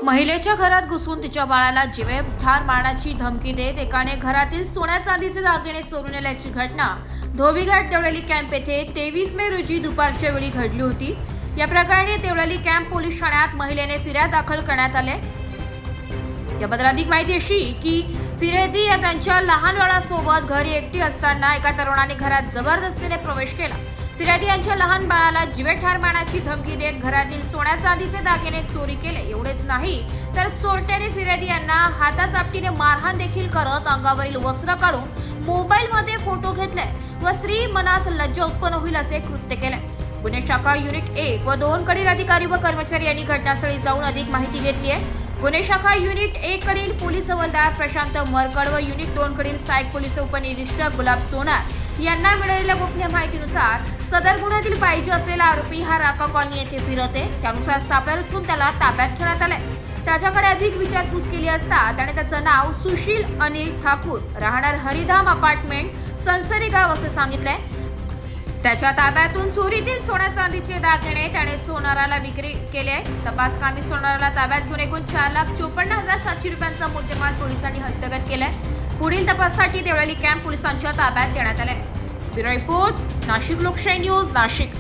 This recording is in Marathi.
महिलेच्या घरात घुसून तिच्या बाळाला जीवेठार मारण्याची धमकी देत एकाने घरातील सोन्या चांदीचे दागिने चोरून नेल्याची घटना धोबीघाट देवळाली कॅम्प येथे 23 मे रोजी दुपारच्या वेळी घडली होती। या प्रकरणी देवळाली कॅम्प पोलीस ठाण्यात महिलेने फिर्याद दाखल करण्यात आली। याबद्दल अधिक माहिती अशी की फिर्यादी या त्यांच्या लहान बाळासोबत घरी एकटी असताना एका तरुणाने घरात जबरदस्तीने प्रवेश केला। फिर्यादी यांच्या लहान बाळाला जीवेठार मारण्याची धमकी देत घरातील सोन्या चांदीचे दागिने चोरी केले। एवढेच नाही तर चोरट्याने फिर्यादी यांना हाताचापटीने मारहाण देखील करत अंगावरील वस्त्र काढून मोबाईलमध्ये फोटो घेतले व स्त्री मनास लज्जा उत्पन्न होईल असे कृत्य केले। गुन्हे शाखा युनिट 1 व 2 कडील अधिकारी व कर्मचारी यांनी घटनास्थळी जाऊन अधिक माहिती घेतली आहे। गुन्हे शाखा युनिट 1 कडील पोलीस हवालदार प्रशांत मरकड व युनिट 2 कडील सहाय्यक पोलीस उपनिरीक्षक गुलाब सोनार यांना मिळालेल्या गोपनीय माहितीनुसार सदर गुन्ह्यातील पाहिजे असलेला आरोपी हा राका कॉलनी येथे फिरते। त्यानुसार सापळा रचून त्याला ताब्यात घेण्यात आले। त्याच्याकडे अधिक विचारपूस केली असता त्याने त्याचं नाव सुशील अनिल ठाकूर राहणार हरिधाम अपार्टमेंट संसरी गाव असे सांगितले। त्याच्या ताब्यातून चोरीतील सोन्या चांदीचे दागिने त्याने सोनाराला विक्री केले। तपास कामी सोनाराला ताब्यात घेऊन एकूण 4,54,700 रुपयांचा मुद्देमाल पोलिसांनी हस्तगत केलाय। पुढील तपासासाठी देवळाली कॅम्प पोलिसांच्या ताब्यात देण्यात आले। ब्युरो रिपोर्ट, नाशिक लोकशाही न्यूज, नाशिक।